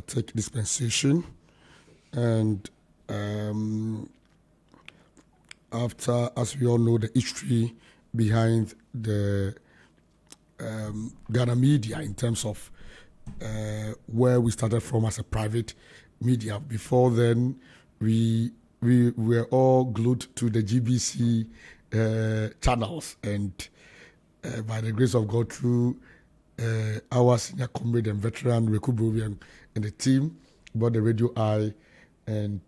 democratic dispensation, and after, as we all know, the history behind the Ghana media in terms of where we started from as a private media. Before then, we were all glued to the GBC channels, and by the grace of God, through our senior comrade and veteran Reku Brovian and the team, bought the Radio Eye, and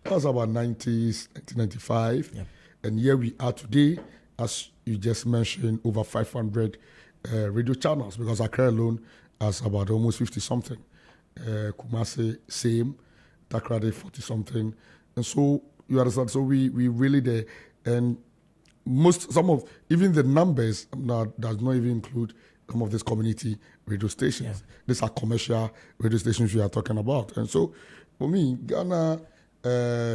that was about 1995. Yep. And here we are today, as you just mentioned, over 500 radio channels, because Accra alone has about almost 50-something. Kumasi, same. Takrade, 40-something. And so, you understand, so we really there. And even the numbers does not even include some of these community radio stations. Yeah. These are commercial radio stations we are talking about. And so, for me, Ghana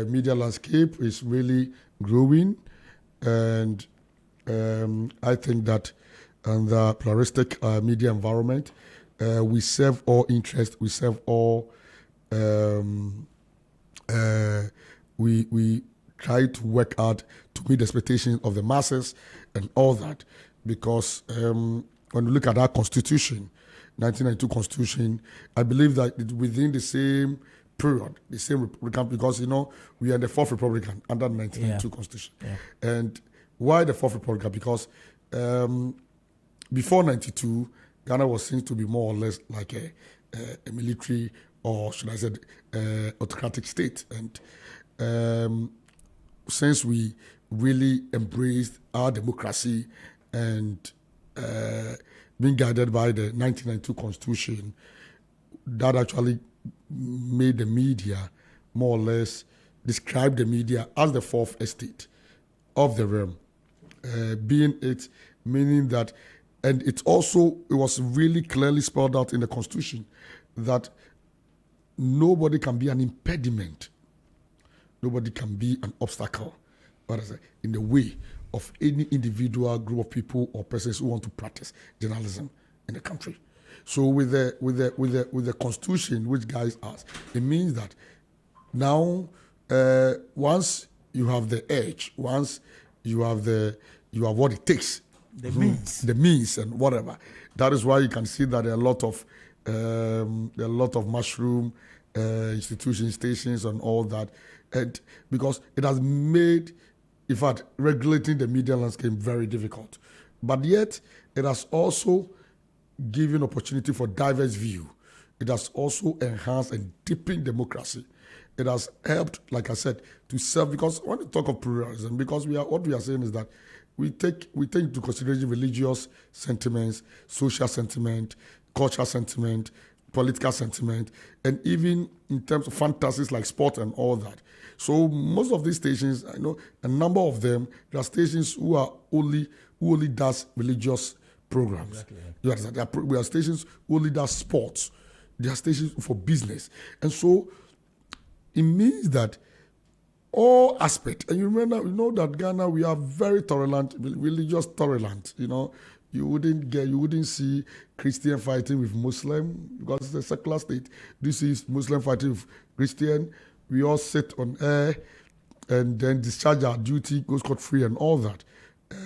media landscape is really growing, and I think that in the pluralistic media environment, we serve all interests, we serve all, we try to work hard to meet the expectations of the masses and all that, because when you look at our constitution, 1992 constitution, I believe that within the same period, the same Republican, because, we are in the fourth Republican under the 1992 constitution. Yeah. And why the fourth Republican? Because before 92, Ghana was seen to be more or less like a military, or should I say, autocratic state. And since we really embraced our democracy and being guided by the 1992 constitution, that actually made the media more or less describe the media as the fourth estate of the realm, meaning that, and it was really clearly spelled out in the constitution that nobody can be an impediment, nobody can be an obstacle, in the way of any individual group of people or persons who want to practice journalism in the country. So with the constitution which guides us, it means that now once you have the edge, once you have what it takes, the means and whatever. That is why you can see that there are a lot of mushroom institutions, stations, and all that, and because it has made, in fact, regulating the media landscape very difficult. But yet, it has also given opportunity for diverse view. It has also enhanced and deepened democracy. It has helped, like I said, to serve, because when we talk of pluralism, because what we are saying is that we take into consideration religious sentiments, social sentiment, cultural sentiment, political sentiment, and even in terms of fantasies like sport and all that. So most of these stations, I know a number of them, there are stations who only does religious programs. Exactly. You understand? There are stations who only does sports. There are stations for business. And so it means that all aspects, and you know that Ghana, we are very tolerant, religious tolerant. You wouldn't see Christian fighting with Muslim, because it's a secular state. This is Muslim fighting with Christian. We all sit on air and then discharge our duty, go scot-free and all that,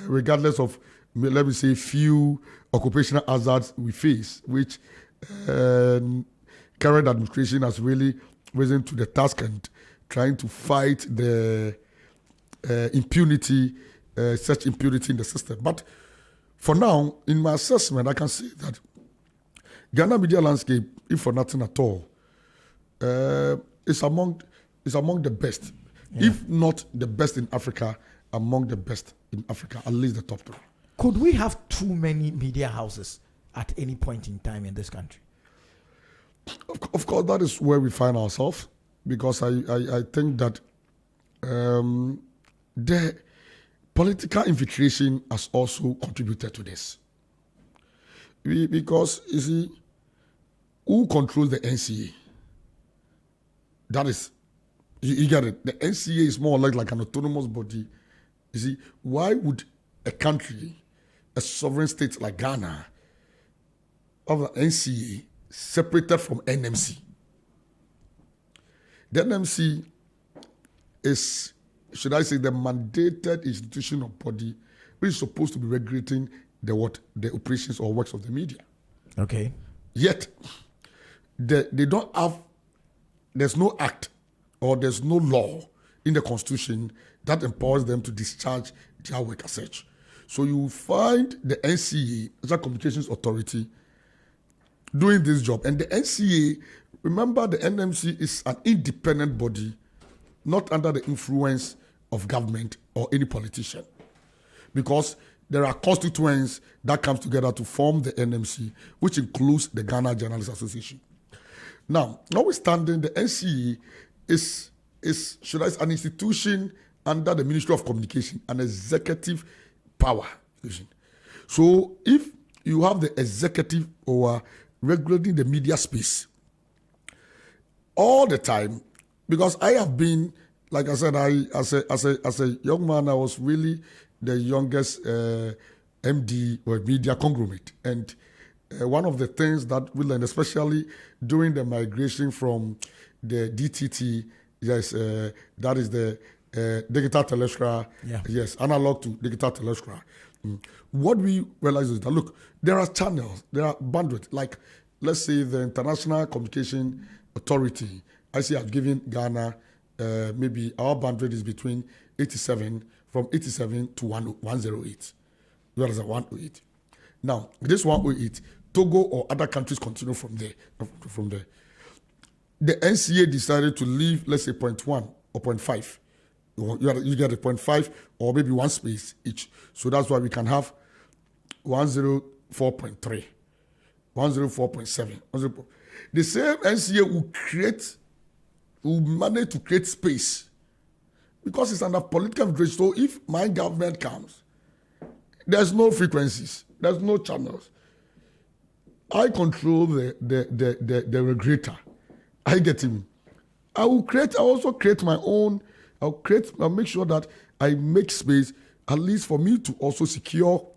regardless of, let me say, few occupational hazards we face, which current administration has really risen to the task and trying to fight the impunity, such impunity in the system. But for now, in my assessment, I can say that Ghana media landscape, if for nothing at all, is among the best, if not the best in Africa, among the best in Africa, at least the top three. Could we have too many media houses at any point in time in this country? Of course, that is where we find ourselves, because I think that the political infiltration has also contributed to this. Because, you see, who controls the NCA? That is, you get it. The NCA is more like an autonomous body. You see, why would a country, a sovereign state like Ghana, of the NCA, separated from NMC? The NMC is, should I say, the mandated institution or body which is supposed to be regulating the operations or works of the media. Okay. Yet, they don't have, there's no act or there's no law in the Constitution that empowers them to discharge their work as such. So you find the NCA, National Communications Authority, doing this job. And the NCA, remember the NMC is an independent body, not under the influence of government or any politician. Because there are constituents that come together to form the NMC, which includes the Ghana Journalists Association. Now, notwithstanding, the NCA is should I say, an institution under the Ministry of Communication, an executive power. So if you have the executive or regulating the media space all the time, because I have been, like I said, as a young man, I was really the youngest MD or media conglomerate. And one of the things that we learned, especially during the migration from the DTT, yes, that is the digital telescra, yes, analog to digital telescra. What we realize is that, look, there are channels, there are bandwidth, like, let's say, the International Communication Authority. I see I've given Ghana, maybe our bandwidth is between 87 to 108. Where is 108? Now, this 108, Togo or other countries continue from there. The NCA decided to leave, let's say, 0.1 or 0.5. You get a 0.5 or maybe one space each. So that's why we can have 104.3, 104.7. The same NCA will manage to create space because it's under political influence. So if my government comes, there's no frequencies, there's no channels. I control the regulator. I get him. I also create my own. I'll make sure that I make space, at least for me to also secure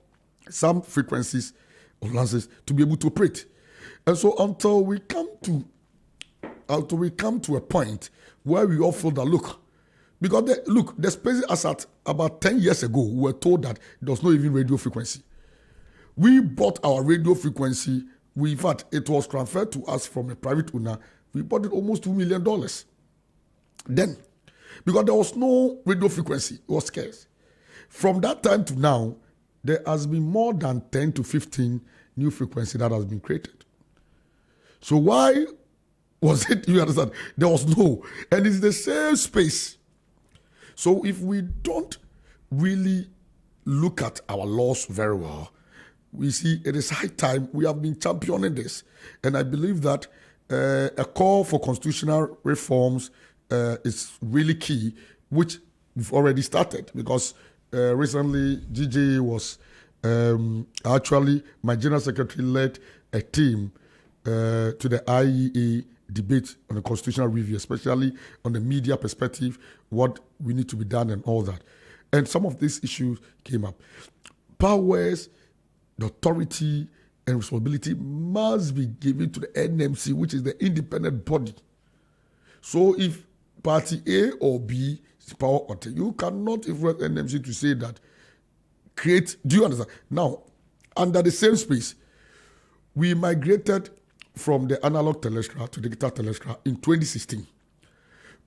some frequencies or lances to be able to operate. And so until we come to a point where we all feel that, look, because the space as at about 10 years ago, we were told that there was no even radio frequency. We bought our radio frequency. In fact, it was transferred to us from a private owner. We bought it almost $2 million. Then, because there was no radio frequency, it was scarce. From that time to now, there has been more than 10 to 15 new frequencies that has been created. So why was it, you understand, there was no, and it's the same space. So if we don't really look at our laws very well, we see it is high time. We have been championing this. And I believe that a call for constitutional reforms is really key, which we've already started because recently GJ was actually, my general secretary led a team to the IEA debate on the constitutional review, especially on the media perspective, what we need to be done and all that. And some of these issues came up. Powers, the authority and responsibility must be given to the NMC, which is the independent body. So if party A or B is power authority, you cannot influence NMC to say that do you understand? Now, under the same space, we migrated from the analog telescra to digital telescra in 2016.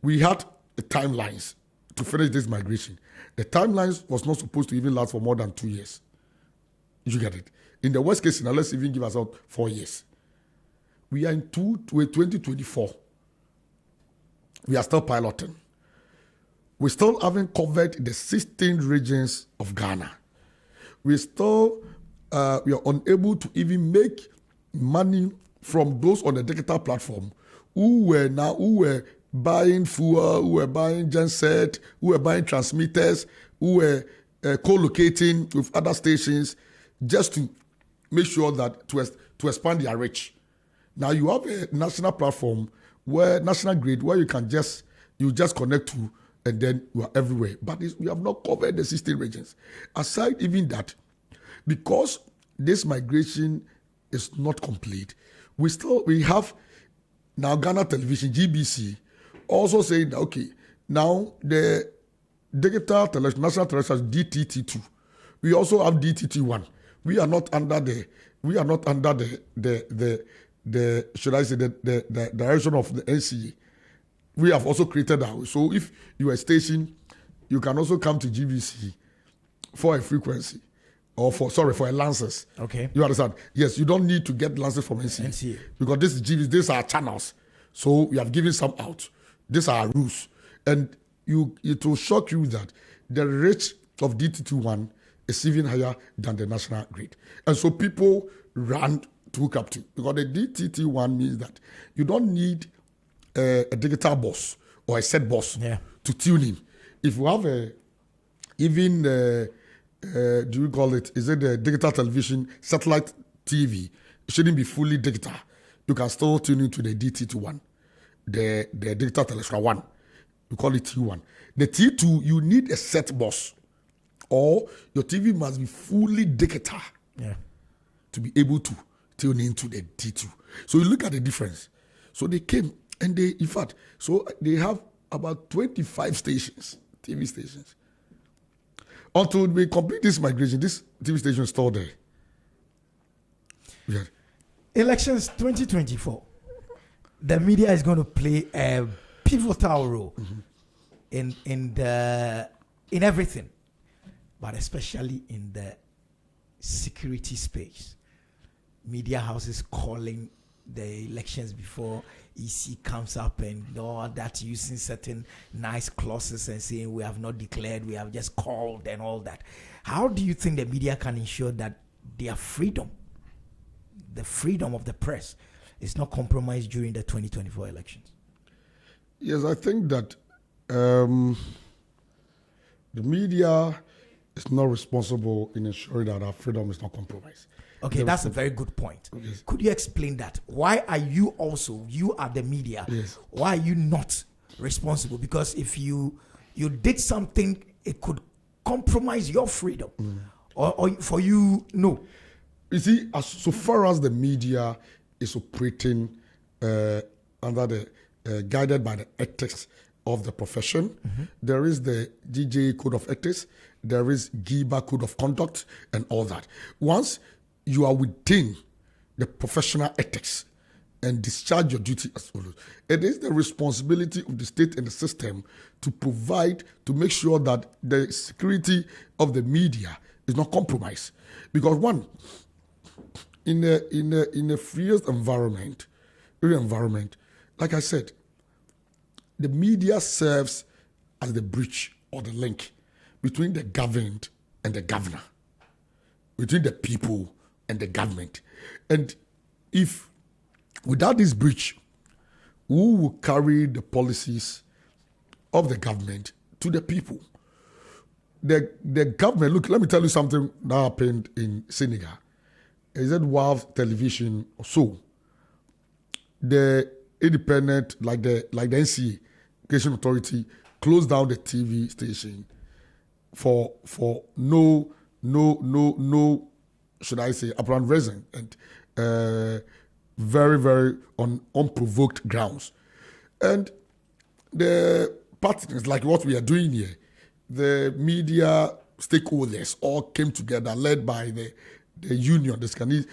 We had the timelines to finish this migration. The timelines was not supposed to even last for more than 2 years. You get it? In the worst case scenario, let's even give ourselves 4 years. We are in 2024. We are still piloting. We still haven't covered the 16 regions of Ghana. We are unable to even make money from those on the digital platform who were buying fuel, who were buying genset, who were buying transmitters, who were co-locating with other stations just to make sure that to expand their reach. Now you have a national platform national grid where you just connect to and then you are everywhere. But we have not covered the 16 regions. Aside even that, because this migration is not complete, we have now Ghana Television, GBC, also saying that, okay, now the digital television, national television is DTT2. We also have DTT1. We are not under the should I say the direction of the NCA. We have also created that. So if you are a station, you can also come to GBC for a frequency or for a license. Okay. You understand? Yes, you don't need to get license from NCA. Because this is GBC, these are channels. So we have given some out. These are rules. And it will shock you that the rate of DTT1 is even higher than the national grid. And so people run to hook up to. Because the DTT1 means that you don't need a digital bus or a set bus to tune in. If you have do we call it, is it the digital television, satellite TV, it shouldn't be fully digital. You can still tune into the DT1, the digital television one. We call it T1. The T2, you need a set bus, or your TV must be fully digital to be able to tune into the T2. So you look at the difference. So they came and they have about 25 stations, TV stations. Until we complete this migration, this TV station is still there. Yeah. Elections 2024. The media is going to play a pivotal role in everything, but especially in the security space. Media houses calling the elections before EC comes up and all that, using certain nice clauses and saying we have not declared, we have just called and all that. How do you think the media can ensure that their freedom, the freedom of the press, is not compromised during the 2024 elections? Yes, I think that the media is not responsible in ensuring that our freedom is not compromised. Okay, that's a very good point. Yes. Could you explain that? Why are you are the media, why are you not responsible? Because if you did something, it could compromise your freedom. Or for you, no. You see, so far as the media is operating under the guided by the ethics of the profession, there is the DJ Code of Ethics, there is GIBA Code of Conduct, and all that. Once you are within the professional ethics and discharge your duty as follows, it is the responsibility of the state and the system to provide, to make sure that the security of the media is not compromised. Because one, in a free environment, like I said, the media serves as the bridge or the link between the governed and the governor, between the people and the government. And if without this bridge, who will carry the policies of the government to the people? The government, look, let me tell you something that happened in Senegal. Is it WAV television or so? The independent, like the NCA, Education Authority, closed down the TV station for no, should I say, apparent reason, and very, very unprovoked grounds. And the partners, like what we are doing here, the media stakeholders all came together, led by the union, the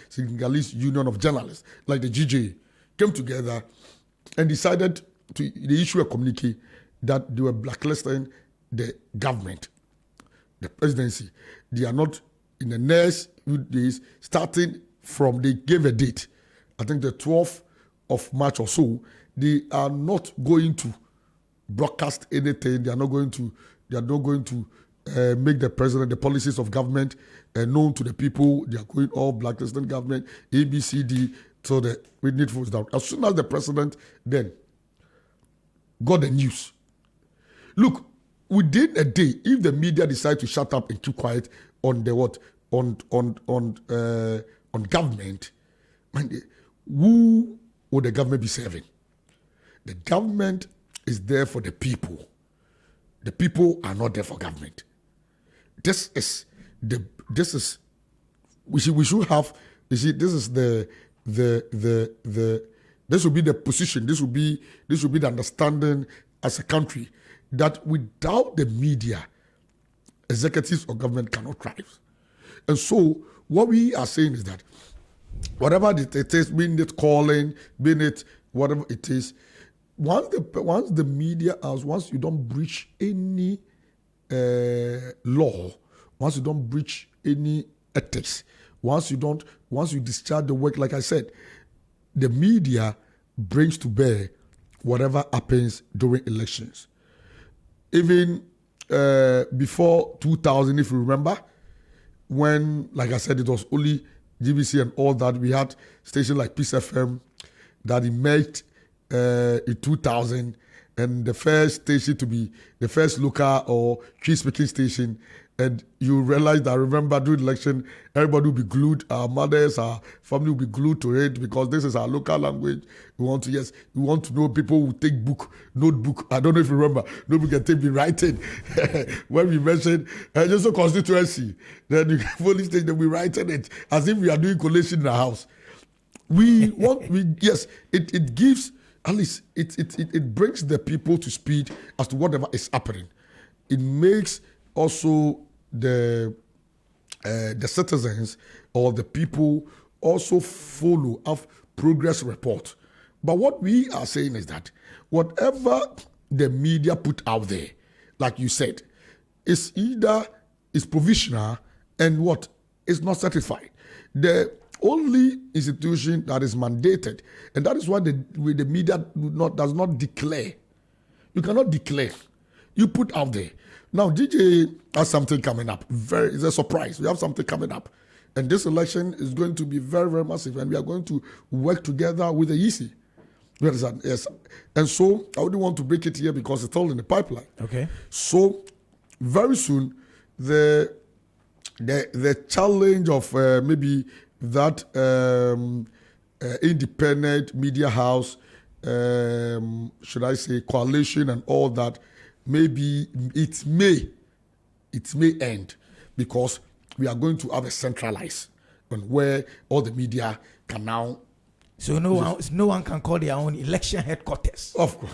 Senegalese Union of Journalists, like the GJ, came together and decided to issue a communique that they were blacklisting the government, the presidency. They are not, in the next few days, starting from, they gave a date, I think the 12th of March or so, they are not going to broadcast anything. They are not going to make the president, the policies of government known to the people. They are going all blacklisting government, ABCD, so the we need votes down. As soon as the president then got the news, look, within a day, if the media decide to shut up and keep quiet on the on government, who would the government be serving? The government is there for the people. The people are not there for government. We should have. You see, this is the This will be the position. This will be the understanding as a country that without the media, executives or government cannot thrive. And so what we are saying is that whatever it is, being it calling, being it whatever it is, once the media house, once you don't breach any law, once you don't breach any ethics, once you discharge the work, like I said, the media brings to bear whatever happens during elections. Even before 2000, if you remember, when, like I said, it was only GBC and all that, we had stations like Peace FM that emerged in 2000, and the first station to be the first local or Cree-speaking station. And you realize that, remember, during election, everybody will be glued, our mothers, our family will be glued to it because this is our local language. We want to know people who take notebook. I don't know if you remember, notebook and take me writing. When we mentioned just a constituency, then the police station, we writing it as if we are doing collation in the house. It gives, at least it brings the people to speed as to whatever is happening. It makes also the citizens or the people also follow have progress report. But what we are saying is that whatever the media put out there, like you said, is provisional and what is not certified. The only institution that is mandated, and that is why the media does not declare. You cannot declare. You put out there. Now, DJ has something coming up. It's a surprise. We have something coming up. And this election is going to be very, very massive. And we are going to work together with the EC. You understand? Yes. And so, I wouldn't want to break it here because it's all in the pipeline. Okay. So, very soon, the challenge of maybe that independent media house, should I say, coalition and all that, maybe it may end because we are going to have a centralized and where all the media can now. So no one can call their own election headquarters. Of course.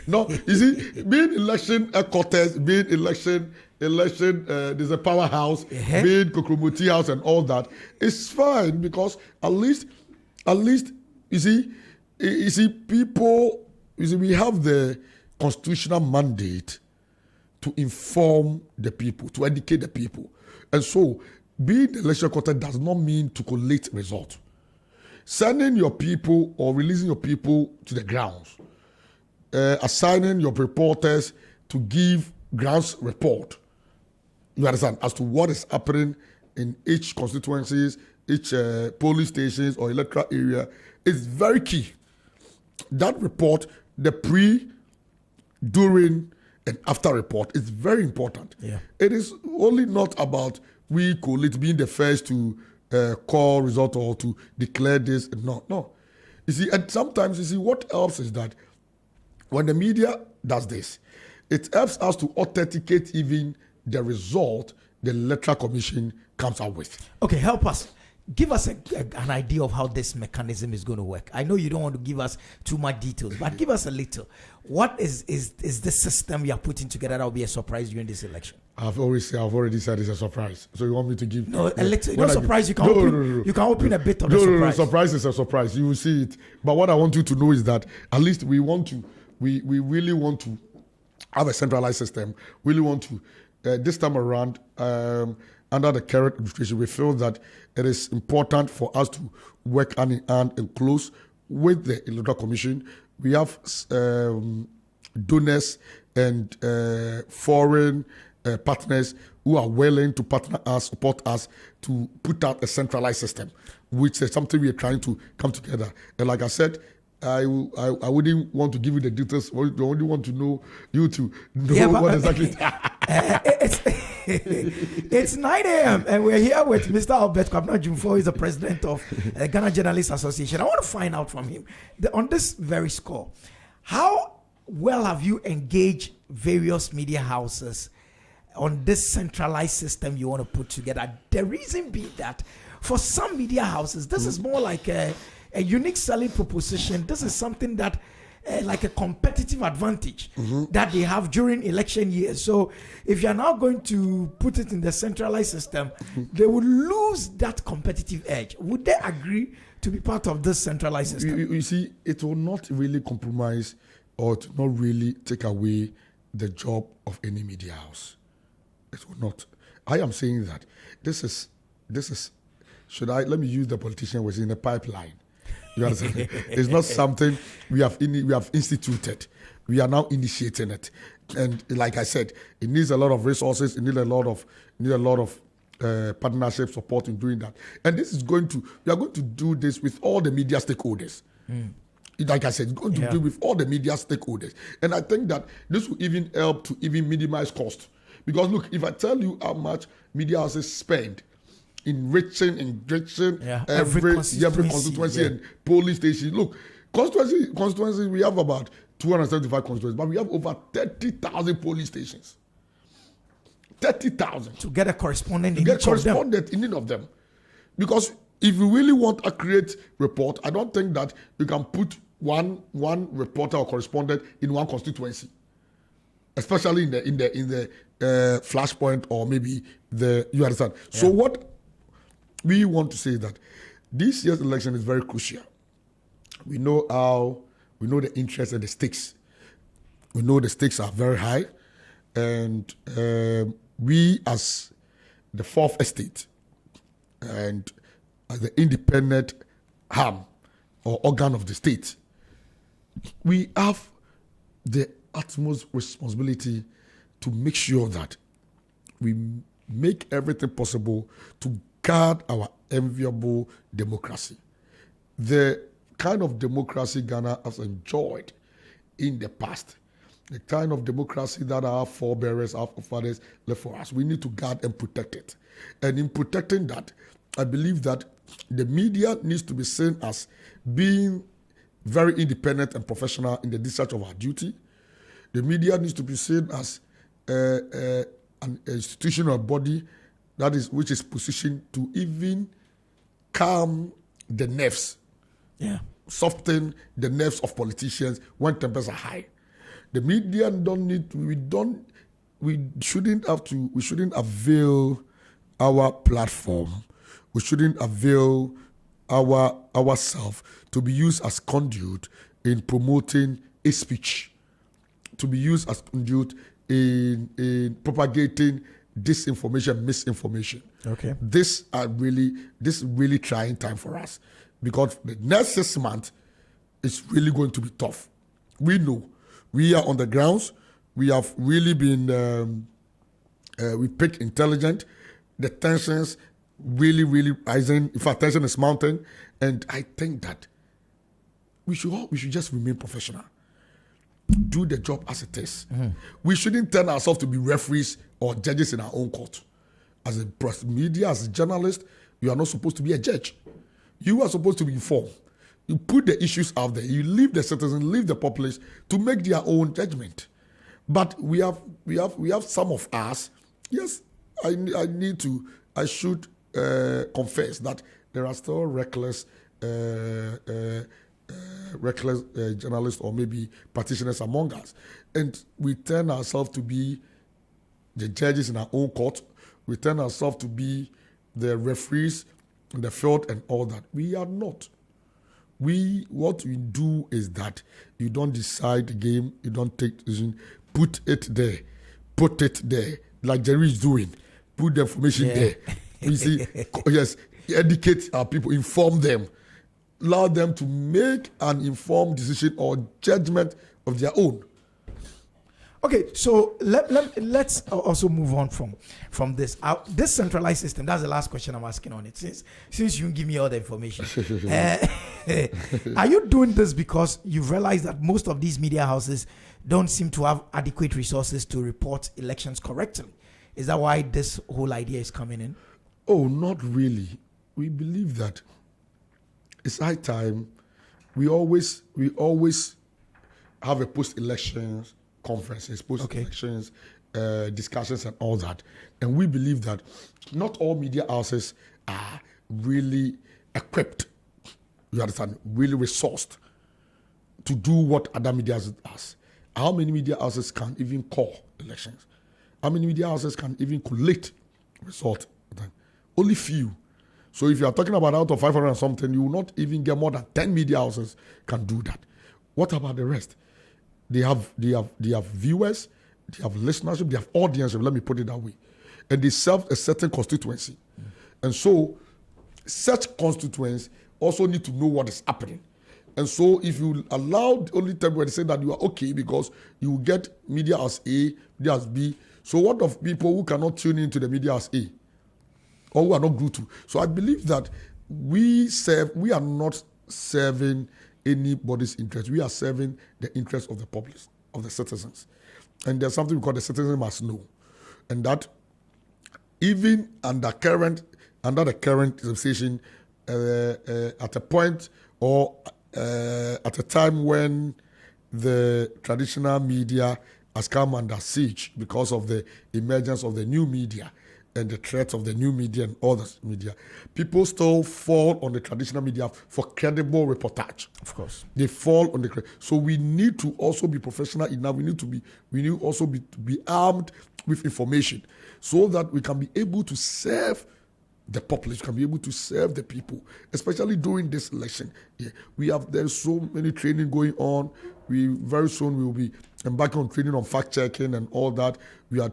No, you see, being election headquarters, being election, there's a powerhouse, being Kokromoti house and all that, it's fine because at least, you see, people, we have the constitutional mandate to inform the people, to educate the people. And so, being the election quarter does not mean to collate results. Sending your people or releasing your people to the grounds, assigning your reporters to give grounds report, you understand, as to what is happening in each constituencies, each polling stations or electoral area, is very key. That report, the pre, during and after report is very important. Yeah. It is only not about we collate being the first to call result or to declare this. No. You see, and sometimes what helps is that when the media does this, it helps us to authenticate even the result the Electoral Commission comes out with. Okay, help us. Give us an idea of how this mechanism is going to work. I know you don't want to give us too much details, but give us a little. What is the system you are putting together that will be a surprise during this election? I've already said it's a surprise. So you want me to give? No, a little. No surprise. You can open a bit of the surprise. No, surprise is a surprise. You will see it. But what I want you to know is that at least we really want to have a centralized system. We really want to this time around. Under the current administration, we feel that it is important for us to work hand in hand and close with the Electoral Commission. We have donors and foreign partners who are willing to partner us, support us to put out a centralized system, which is something we are trying to come together. And like I said, I wouldn't want to give you the details. I only want to know you to know what exactly. It's 9 a.m. and we're here with Mr. Albert Kwabena DWUMFOUR. He's the president of the Ghana Journalists Association. I want to find out from him on this very score, how well have you engaged various media houses on this centralized system you want to put together? The reason being that for some media houses, this is more like a unique selling proposition. This is something that like a competitive advantage that they have during election years. So if you are now going to put it in the centralized system, they would lose that competitive edge. Would they agree to be part of this centralized system? You see, it will not really compromise or to not really take away the job of any media house. It will not. I am saying that this is let me use the politician was in the pipeline. You understand? It's not something we have instituted. We are now initiating it, and like I said, it needs a lot of resources. It needs a lot of partnership support in doing that. And we are going to do this with all the media stakeholders. Like I said, going to do with all the media stakeholders. And I think that this will even help to even minimize cost. Because look, if I tell you how much media houses spend enriching every constituency and polling station. Look, constituency, we have about 275 constituencies, but we have over 30,000 polling stations. 30,000. To get a correspondent in each of them. Because if you really want a accurate report, I don't think that you can put one reporter or correspondent in one constituency, especially in the flashpoint or maybe you understand. Yeah. So what we want to say that this year's election is very crucial. We know the interest and the stakes. We know the stakes are very high, and we as the fourth estate and as the independent arm or organ of the state, we have the utmost responsibility to make sure that we make everything possible to guard our enviable democracy. The kind of democracy Ghana has enjoyed in the past, the kind of democracy that our forebears, our forefathers left for us, we need to guard and protect it. And in protecting that, I believe that the media needs to be seen as being very independent and professional in the discharge of our duty. The media needs to be seen as an institutional body which is positioned to even calm the nerves, soften the nerves of politicians when tempers are high. The media we shouldn't avail our platform. We shouldn't avail ourselves to be used as conduit in promoting a speech, to be used as conduit in propagating disinformation, misinformation. Okay. This is really trying time for us, because the next 6 months is really going to be tough. We know we are on the grounds. We have really been we pick intelligent. The tensions really rising. In fact, tension is mounting, and I think that we should just remain professional. Do the job as it is. Mm-hmm. We shouldn't turn ourselves to be referees or judges in our own court. As a press media, as a journalist, you are not supposed to be a judge. You are supposed to be informed. You put the issues out there. You leave the citizens, leave the populace to make their own judgment. But we have some of us. Yes, I should confess that there are still reckless journalists or maybe practitioners among us, and we turn ourselves to be the judges in our own court. We turn ourselves to be the referees in the field and all that. We are not. What we do is that you don't decide the game, you don't take decision, put it there, like Jerry is doing. Put the information there. You see, yes, educate our people, inform them, allow them to make an informed decision or judgment of their own. Okay, so let's also move on from this. This centralized system, that's the last question I'm asking on it, since you give me all the information. Are you doing this because you've realized that most of these media houses don't seem to have adequate resources to report elections correctly? Is that why this whole idea is coming in? Oh, not really. We believe that it's high time. We always have a post-elections conferences, post-elections discussions and all that. And we believe that not all media houses are really equipped You understand? Really resourced to do what other media does. How many media houses can even call elections? How many media houses can even collate result? Only few. So if you are talking about out of 500 and something, you will not even get more than 10 media houses can do that. What about the rest? They have viewers, they have listenership, they have audience, let me put it that way. And they serve a certain constituency. And so such constituents also need to know what is happening. And so if you allow the only time where they say that you are okay because you will get media as A, media as B. So what of people who cannot tune into the media as A? Or who are not glued to? So I believe that we are not serving anybody's interest. We are serving the interest of the public, of the citizens. And there's something we call the citizen must know. And that even under the current situation, at a point or at a time when the traditional media has come under siege because of the emergence of the new media and the threats of the new media and other media, people still fall on the traditional media for credible reportage. Of course. They fall on the... So we need to also be professional enough. We need also be armed with information so that we can be able to serve the population, can be able to serve the people, especially during this election. Yeah. There's so many training going on. Very soon we will be embarking on training on fact checking and all that. We have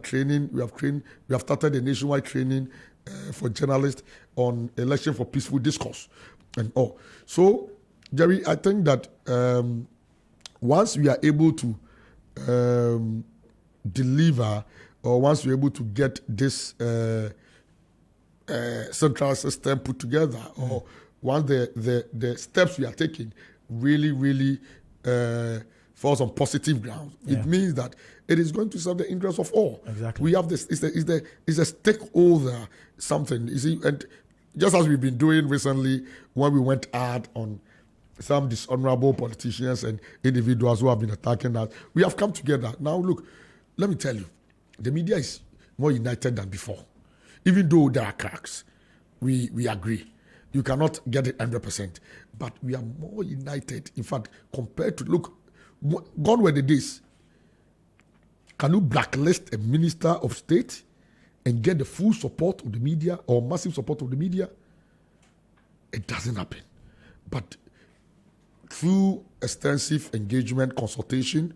started a nationwide training for journalists on election for peaceful discourse and all. So, Jerry, I think that once we are able to deliver, or once we're able to get this central system put together, or once the steps we are taking really falls on positive ground, it means that it is going to serve the interest of all. Exactly. We have this. It's a stakeholder something. You see, and just as we've been doing recently when we went hard on some dishonorable politicians and individuals who have been attacking us, we have come together. Now, look, let me tell you, the media is more united than before. Even though there are cracks, we agree. You cannot get it 100%, but we are more united. In fact, compared to, look, gone were the days. Can you blacklist a minister of state and get the full support of the media or massive support of the media? It doesn't happen. But through extensive engagement, consultation,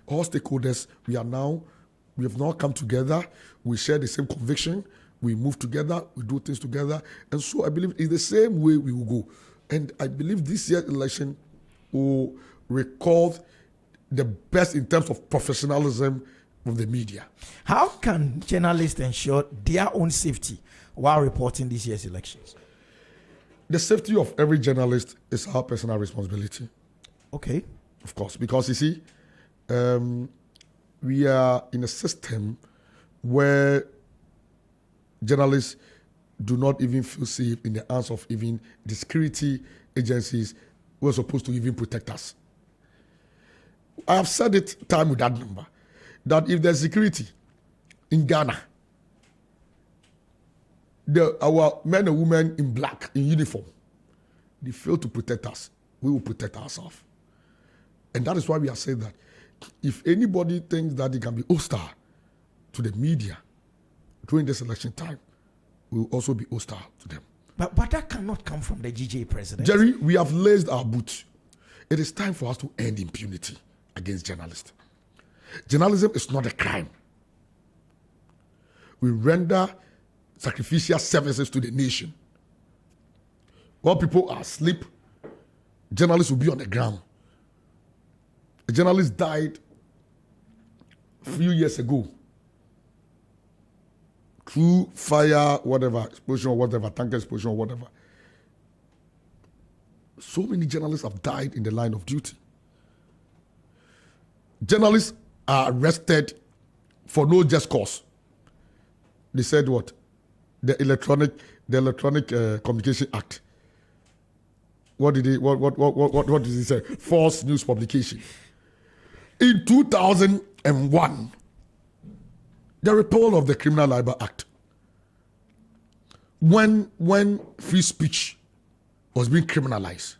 all stakeholders, we have now come together. We share the same conviction. We move together. We do things together. And so I believe it's the same way we will go. And I believe this year's election will record the best in terms of professionalism of the media. How can journalists ensure their own safety while reporting this year's elections? The safety of every journalist is our personal responsibility. Okay. Of course, because you see, we are in a system where journalists do not even feel safe in the hands of even the security agencies who are supposed to even protect us. I have said it time with that number, that if there's security in Ghana, our men and women in black, in uniform, they fail to protect us. We will protect ourselves. And that is why we are saying that if anybody thinks that they can be hostile to the media during this election time, we will also be hostile to them. But that cannot come from the GJ president. Jerry, we have laced our boots. It is time for us to end impunity against journalists. Journalism is not a crime. We render sacrificial services to the nation. While people are asleep, journalists will be on the ground. A journalist died a few years ago through fire, whatever, explosion or whatever, tanker explosion or whatever. So many journalists have died in the line of duty. Journalists are arrested for no just cause. They said what? The Electronic Communication Act. What did he say? False news publication. In 2001, the repeal of the Criminal Libel Act, when free speech was being criminalized,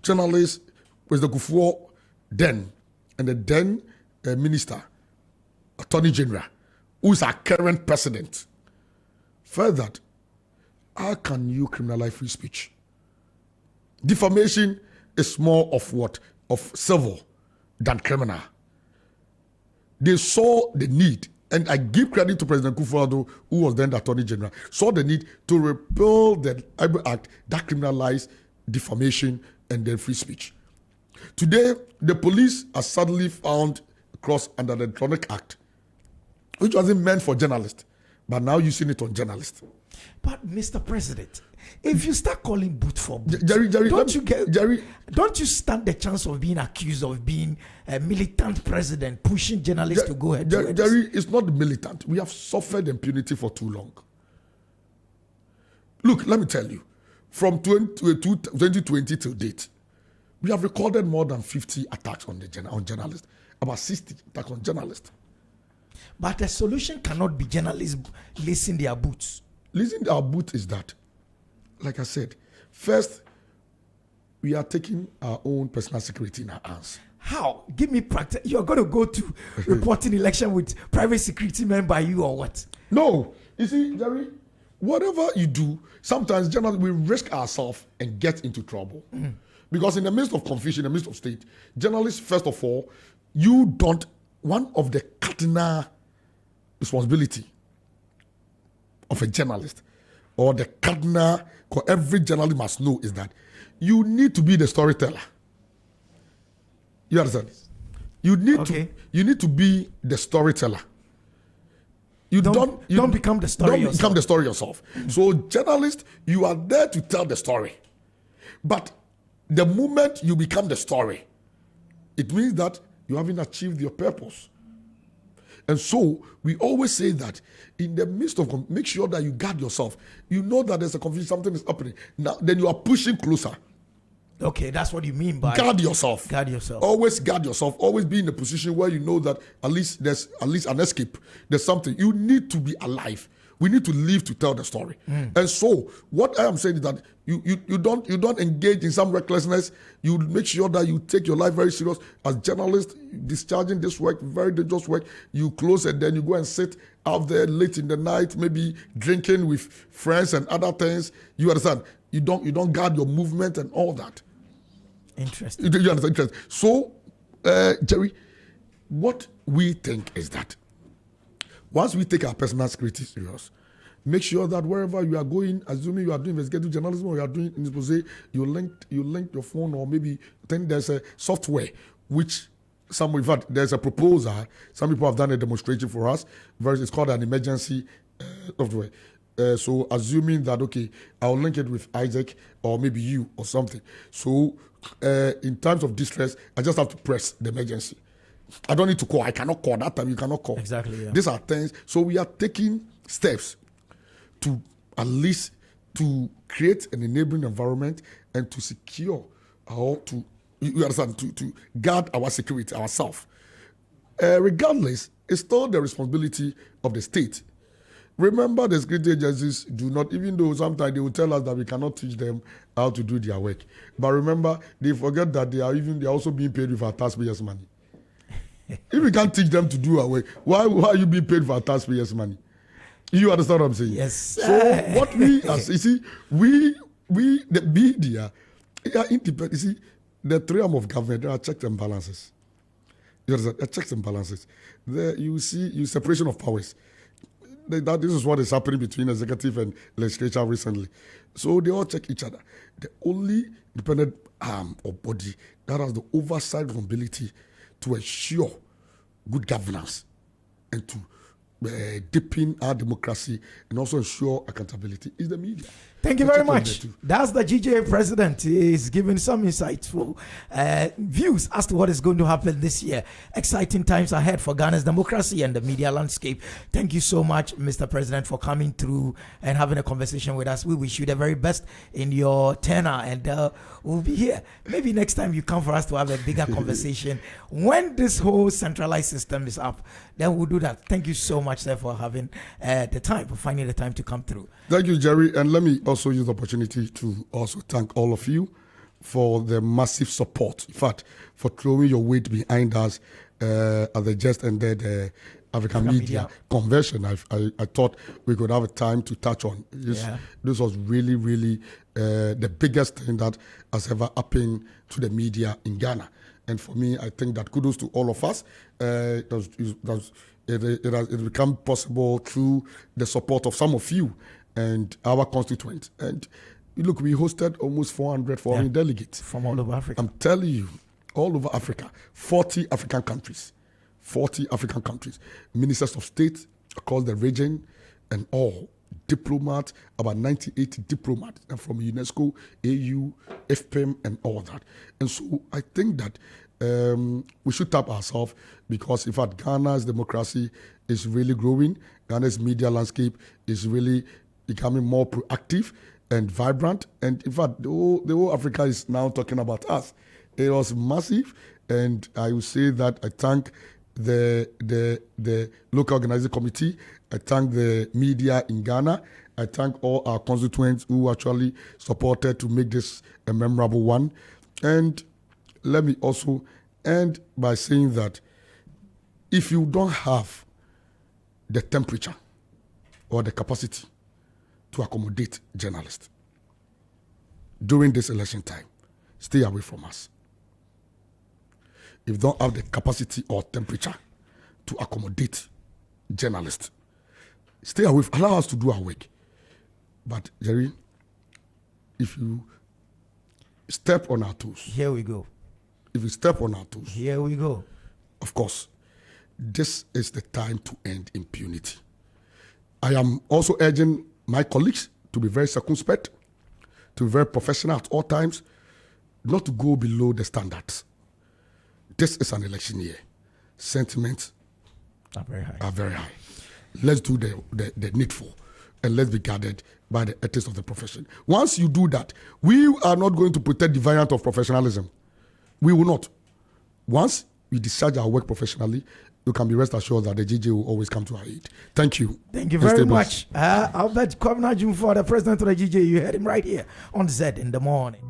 journalist, President DWUMFOUR then, and the then minister, Attorney General, who is our current president, felt that how can you criminalize free speech? Defamation is more of what? Of civil than criminal. They saw the need, and I give credit to President DWUMFOUR, who was then the Attorney General, saw the need to repeal the Act that criminalized defamation and then free speech. Today, the police are suddenly found across under the Electronic Act, which wasn't meant for journalists, but now using it on journalists. But Mr. President, if you start calling boot for boot, Jerry, don't you stand the chance of being accused of being a militant president, pushing journalists to go ahead? Jerry, it's not militant. We have suffered impunity for too long. Look, let me tell you, from 2020 to date, we have recorded more than 50 attacks on journalists, about 60 attacks on journalists. But the solution cannot be journalists lacing their boots. Lacing our boot is that, like I said, first, we are taking our own personal security in our hands. How? Give me practice. You're going to go to reporting election with private security men by you or what? No. You see, Jerry, whatever you do, sometimes journalists, we risk ourselves and get into trouble. Because in the midst of confusion, in the midst of state, journalists, first of all, one of the cardinal responsibility of a journalist, or the cardinal, every journalist must know, is that you need to be the storyteller. You understand? You need to be the storyteller. Don't become the story yourself. Become the story yourself. So, journalist, you are there to tell the story. But the moment you become the story, it means that you haven't achieved your purpose. And so, we always say that in the midst of, make sure that you guard yourself. You know that there's a confusion, something is happening. Now, then you are pushing closer. Okay, that's what you mean by guard yourself. Guard yourself. Always guard yourself. Always be in a position where you know that at least there's at least an escape. There's something. You need to be alive. We need to live to tell the story. And so what I am saying is that you don't engage in some recklessness. You make sure that you take your life very serious. As journalists, discharging this work, very dangerous work, you close and then you go and sit out there late in the night, maybe drinking with friends and other things. You understand? You don't guard your movement and all that. Interesting. You understand? Interesting. So, Jerry, what we think is that once we take our personal security serious, make sure that wherever you are going, assuming you are doing investigative journalism or you are doing in this, you link your phone, or maybe then there's a software which there's a proposal. Some people have done a demonstration for us. It's called an emergency software. So assuming that, okay, I'll link it with Isaac or maybe you or something. So in times of distress, I just have to press the emergency. I don't need to call. I cannot call. That time you cannot call. Exactly. Yeah. These are things. So we are taking steps to at least to create an enabling environment and to secure you understand, to guard our security, ourselves. Regardless, it's still the responsibility of the state. Remember, the security agencies do not, even though sometimes they will tell us that we cannot teach them how to do their work. But remember, they forget that they are also being paid with our taxpayers' money. If we can't teach them to do our work, why are you being paid for our taxpayers' money? You understand what I'm saying? Yes. So what we, as you see, we the media, are independent. You see, the three arms of government, there are checks and balances. You understand? There are checks and balances. There you see, separation of powers. This is what is happening between executive and legislature recently. So they all check each other. The only independent arm or body that has the oversight responsibility to ensure good governance and to deepen our democracy and also ensure accountability is the media. Thank you very much. That's the GJA president. He is giving some insightful views as to what is going to happen this year. Exciting times ahead for Ghana's democracy and the media landscape. Thank you so much, Mr. President, for coming through and having a conversation with us. We wish you the very best in your tenure, and we'll be here. Maybe next time you come for us to have a bigger conversation when this whole centralized system is up. Then we'll do that. Thank you so much, sir, for having for finding the time to come through. Thank you, Jerry. And let me also use the opportunity to also thank all of you for the massive support. In fact, for throwing your weight behind us at the just ended African Media Convention. I thought we could have a time to touch on this. Yeah. This was really, really the biggest thing that has ever happened to the media in Ghana. And for me, I think that kudos to all of us. It has become possible through the support of some of you and our constituents. And look, we hosted almost 400 foreign delegates. From all over Africa. I'm telling you, all over Africa, 40 African countries. 40 African countries. Ministers of state across the region and all. Diplomats, about 98 diplomats from UNESCO, AU, FPM, and all that. And so I think that we should tap ourselves because, in fact, Ghana's democracy is really growing. Ghana's media landscape is really becoming more proactive and vibrant. And in fact, the whole Africa is now talking about us. It was massive, and I would say that I thank the local organizing committee. I thank the media in Ghana. I thank all our constituents who actually supported to make this a memorable one. And let me also end by saying that if you don't have the temperature or the capacity to accommodate journalists during this election time, stay away from us. If you don't have the capacity or temperature to accommodate journalists, stay away. Allow us to do our work. But, Jerry, if you step on our toes. Here we go. If you step on our toes. Here we go. Of course, this is the time to end impunity. I am also urging my colleagues to be very circumspect, to be very professional at all times, not to go below the standards. This is an election year. Sentiments are very high. Let's do the needful, and let's be guided by the ethics of the profession. Once you do that, we are not going to protect the variant of professionalism. We will not. Once we discharge our work professionally, you can be rest assured that the GJ will always come to our aid. Thank you. Thank you very much. Albert KWABENA, the president of the GJ. You heard him right here on Z in the morning.